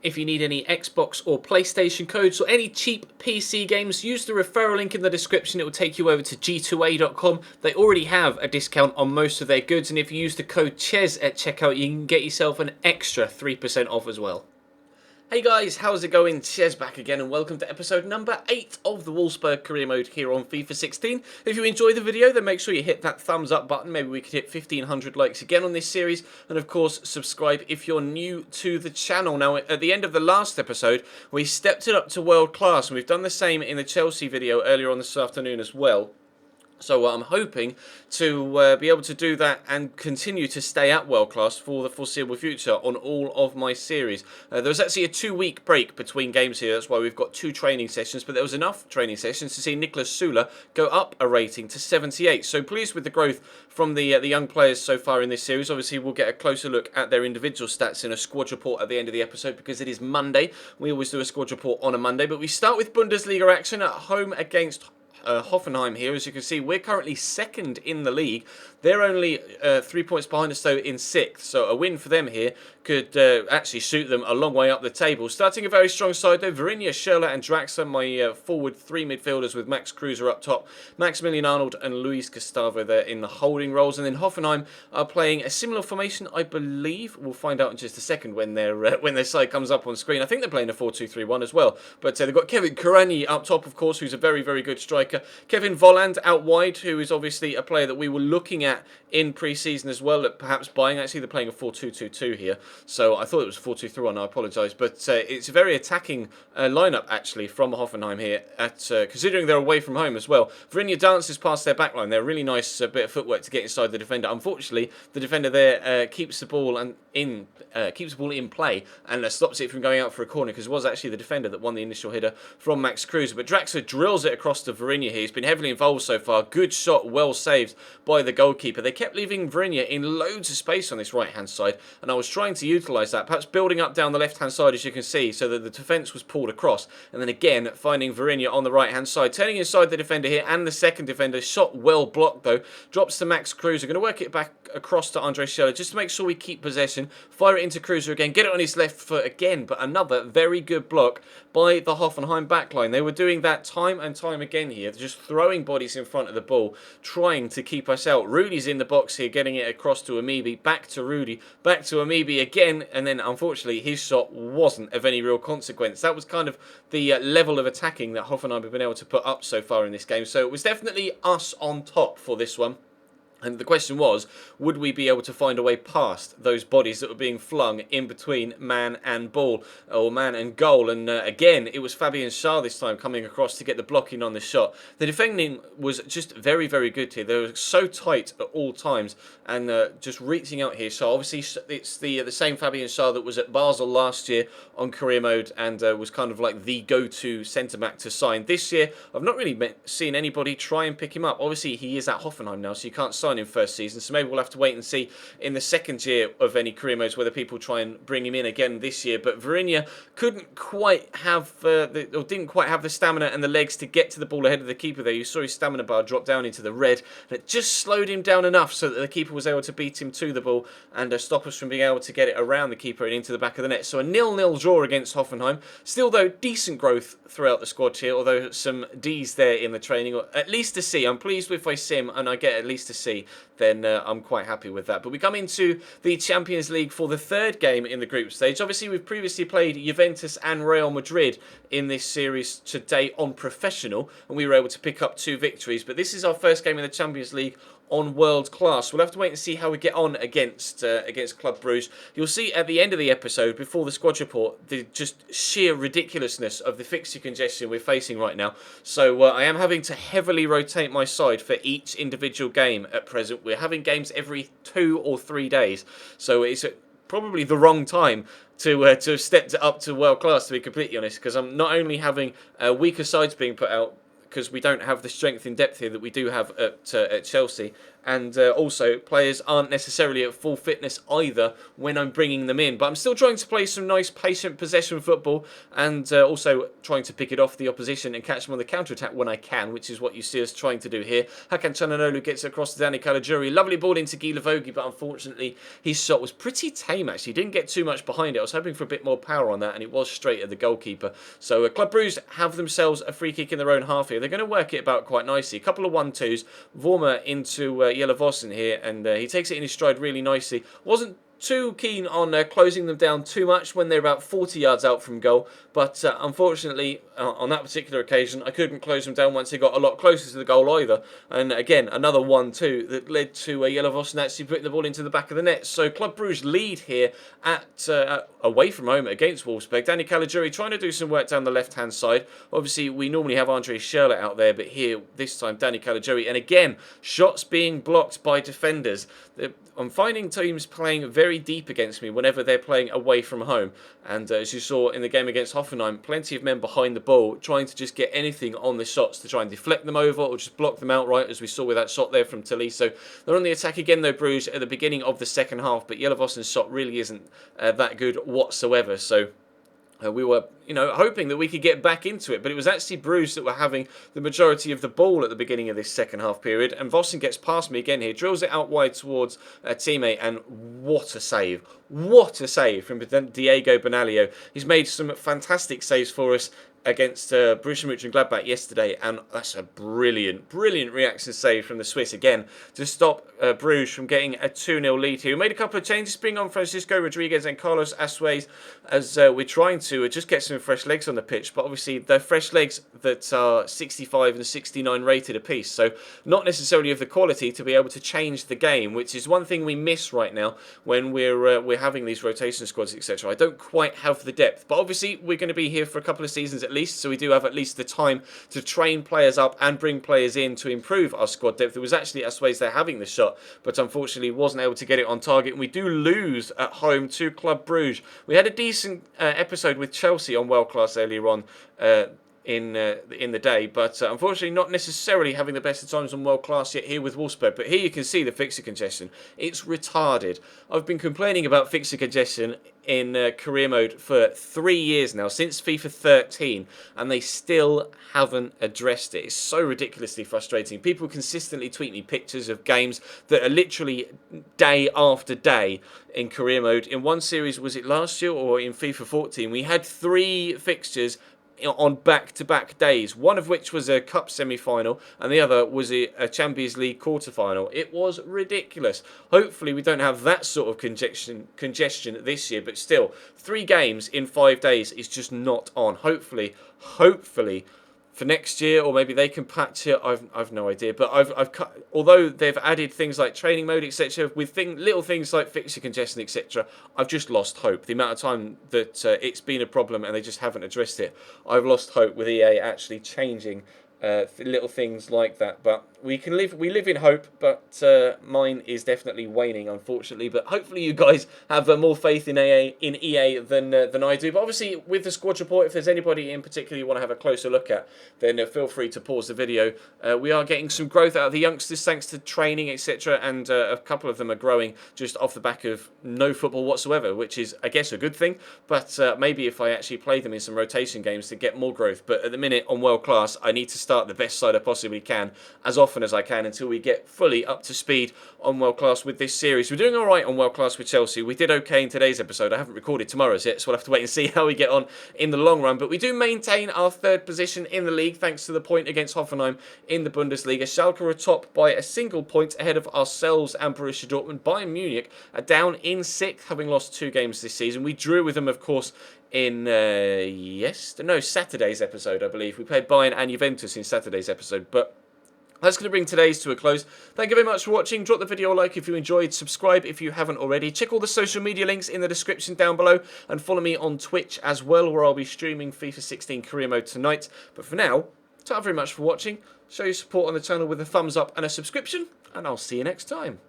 If you need any Xbox or PlayStation codes or any cheap PC games, use the referral link in the description. It will take you over to g2a.com. They already have a discount on most of their goods, and if you use the code CHES at checkout, you can get yourself an extra 3% off as well. Hey guys, how's it going? Chez back again and welcome to episode number 8 of the Wolfsburg career mode here on FIFA 16. If you enjoyed the video, then make sure you hit that thumbs up button. Maybe we could hit 1500 likes again on this series. And of course, subscribe if you're new to the channel. Now, at the end of the last episode, we stepped it up to world class, and we've done the same in the Chelsea video earlier on this afternoon as well. So I'm hoping to be able to do that and continue to stay at world class for the foreseeable future on all of my series. There was actually a 2-week break between games here, that's why we've got 2 training sessions, but there was enough training sessions to see Nicholas Sula go up a rating to 78. So pleased with the growth from the young players so far in this series. Obviously we'll get a closer look at their individual stats in a squad report at the end of the episode because it is Monday. We always do a squad report on a Monday, but we start with Bundesliga action at home against Hoffenheim here. As you can see, we're currently second in the league. They're only 3 points behind us though in 6th, so a win for them here could actually shoot them a long way up the table. Starting a very strong side though, Virinha, Schürrle and Draxler, my forward 3 midfielders with Max Kreuser up top, Maximilian Arnold and Luis Gustavo there in the holding roles. And then Hoffenheim are playing a similar formation, I believe. We'll find out in just a second when their side comes up on screen. I think they're playing a 4-2-3-1 as well. But they've got Kevin Kurani up top, of course, who's a very, very good striker. Kevin Volland out wide, who is obviously a player that we were looking at in pre-season as well, perhaps buying. Actually, they're playing a 4-2-2-2 here, so I thought it was 4-2-3-1. I apologise, but it's a very attacking lineup actually from Hoffenheim here. Considering they're away from home as well, Virinha dances past their backline. They're a really nice bit of footwork to get inside the defender. Unfortunately, the defender there keeps the ball in play and stops it from going out for a corner, because it was actually the defender that won the initial header from Max Kreuser. But Draxler drills it across to Virinha here. He's been heavily involved so far. Good shot, well saved by the goalkeeper. They kept leaving Virinha in loads of space on this right-hand side, and I was trying to utilise that, perhaps building up down the left-hand side, as you can see, so that the defence was pulled across, and then again finding Virinha on the right-hand side, turning inside the defender here, and the second defender. Shot well blocked though, drops to Max Kreuser. Going to work it back across to Andre Schürrle just to make sure we keep possession. Fire it into Kreuser again, get it on his left foot again, but another very good block by the Hoffenheim backline. They were doing that time and time again here, just throwing bodies in front of the ball, trying to keep us out. Rudy's in the box here, getting it across to Amibi, back to Rudy, back to Amibi again, and then unfortunately his shot wasn't of any real consequence. That was kind of the level of attacking that Hoffenheim have been able to put up so far in this game, so it was definitely us on top for this one. And the question was, would we be able to find a way past those bodies that were being flung in between man and ball, or man and goal? And again, it was Fabian Schär this time coming across to get the blocking on the shot. The defending was just very, very good here. They were so tight at all times and just reaching out here. So obviously it's the same Fabian Schär that was at Basel last year on career mode and was kind of like the go-to centre-back to sign. This year, I've not really seen anybody try and pick him up. Obviously, he is at Hoffenheim now, so you can't sign in first season, so maybe we'll have to wait and see in the second year of any career modes whether people try and bring him in again this year. But Virinha couldn't quite have didn't quite have the stamina and the legs to get to the ball ahead of the keeper there. You saw his stamina bar drop down into the red, and it just slowed him down enough so that the keeper was able to beat him to the ball and stop us from being able to get it around the keeper and into the back of the net. So a 0-0 draw against Hoffenheim. Still though, decent growth throughout the squad here, although some D's there in the training, or at least a C. I'm pleased if I sim and I get at least a C, then I'm quite happy with that. But we come into the Champions League for the 3rd game in the group stage. Obviously, we've previously played Juventus and Real Madrid in this series today on professional, and we were able to pick up 2 victories. But this is our first game in the Champions League on world class. We'll have to wait and see how we get on against Club Brugge. You'll see at the end of the episode, before the squad report, the just sheer ridiculousness of the fixture congestion we're facing right now. So I am having to heavily rotate my side for each individual game at present. We're having games every 2 or 3 days, so it's probably the wrong time to have stepped it up to world class, to be completely honest, because I'm not only having weaker sides being put out, because we don't have the strength in depth here that we do have at Chelsea, and also players aren't necessarily at full fitness either when I'm bringing them in. But I'm still trying to play some nice patient possession football, and also trying to pick it off the opposition and catch them on the counter-attack when I can, which is what you see us trying to do here. Hakan Çalhanoğlu gets it across to Danny Caligiuri. Lovely ball into Guy Lavogi, but unfortunately his shot was pretty tame actually. Didn't get too much behind it. I was hoping for a bit more power on that, and it was straight at the goalkeeper. So Club Brugge have themselves a free kick in their own half here. They're going to work it about quite nicely. A couple of 1-2s. Vormer into Yelavosin here, and he takes it in his stride really nicely. Wasn't too keen on closing them down too much when they're about 40 yards out from goal, but unfortunately on that particular occasion I couldn't close them down once they got a lot closer to the goal either. And again, another 1-2 that led to Yelavosin actually putting the ball into the back of the net. So Club Brugge lead here at away from home against Wolfsburg. Danny Caligiuri trying to do some work down the left hand side. Obviously we normally have Andre Schürrle out there, but here this time Danny Caligiuri, and again shots being blocked by defenders. I'm finding teams playing very deep against me whenever they're playing away from home. And as you saw in the game against Hoffenheim, plenty of men behind the ball trying to just get anything on the shots to try and deflect them over or just block them outright, as we saw with that shot there from Tolisso. They're on the attack again though, Bruges, at the beginning of the second half, but Yelavosin's shot really isn't that good whatsoever. So we were, hoping that we could get back into it, but it was actually Bruges that were having the majority of the ball at the beginning of this second half period. And Vossen gets past me again here, drills it out wide towards a teammate, and what a save! What a save from Diego Benaglio. He's made some fantastic saves for us against Borussia Mönchengladbach yesterday, and that's a brilliant reaction save from the Swiss again to stop Bruges from getting a 2-0 lead here. We made a couple of changes, bring on Francisco Rodriguez and Carlos Assuez as we're trying to just get some fresh legs on the pitch, but obviously they're fresh legs that are 65 and 69 rated apiece, so not necessarily of the quality to be able to change the game, which is one thing we miss right now when we're having these rotation squads, etc. I don't quite have the depth, but obviously we're going to be here for a couple of seasons at least, so we do have at least the time to train players up and bring players in to improve our squad depth. It was actually Assuez there having the shot, but unfortunately wasn't able to get it on target, and we do lose at home to Club Brugge. We had a decent episode with Chelsea on World Class earlier on in the day, but unfortunately not necessarily having the best of times on World Class yet here with Wolfsburg. But here you can see the fixture congestion. It's retarded. I've been complaining about fixture congestion in career mode for 3 years now, since FIFA 13, and they still haven't addressed it. It's so ridiculously frustrating. People consistently tweet me pictures of games that are literally day after day in career mode. In one series, was it last year or in FIFA 14, we had 3 fixtures on back-to-back days, one of which was a cup semi-final and the other was a Champions League quarter-final. It was ridiculous. Hopefully we don't have that sort of congestion this year, but still, 3 games in 5 days is just not on. Hopefully for next year, or maybe they can patch it. I've no idea. But I've cut, although they've added things like training mode, etc., with little things like fixture congestion, etc., I've just lost hope. The amount of time that it's been a problem and they just haven't addressed it, I've lost hope with EA actually changing little things like that. But we live in hope, but mine is definitely waning, unfortunately. But hopefully you guys have more faith in EA than I do. But obviously with the squad report, if there's anybody in particular you want to have a closer look at, then feel free to pause the video. We are getting some growth out of the youngsters thanks to training, etc., and a couple of them are growing just off the back of no football whatsoever, which is, I guess, a good thing. But maybe if I actually play them in some rotation games to get more growth. But at the minute on World Class, I need to start the best side I possibly can as often as I can until we get fully up to speed on World Class with this series. We're doing alright on World Class with Chelsea. We did okay in today's episode. I haven't recorded tomorrow's yet, so we'll have to wait and see how we get on in the long run. But we do maintain our 3rd position in the league thanks to the point against Hoffenheim in the Bundesliga. Schalke are atop by a single point ahead of ourselves and Borussia Dortmund. Bayern Munich are down in 6th, having lost 2 games this season. We drew with them, of course, in Saturday's episode, I believe. We played Bayern and Juventus in Saturday's episode, but that's going to bring today's to a close. Thank you very much for watching. Drop the video a like if you enjoyed. Subscribe if you haven't already. Check all the social media links in the description down below. And follow me on Twitch as well, where I'll be streaming FIFA 16 Career Mode tonight. But for now, thank you very much for watching. Show your support on the channel with a thumbs up and a subscription. And I'll see you next time.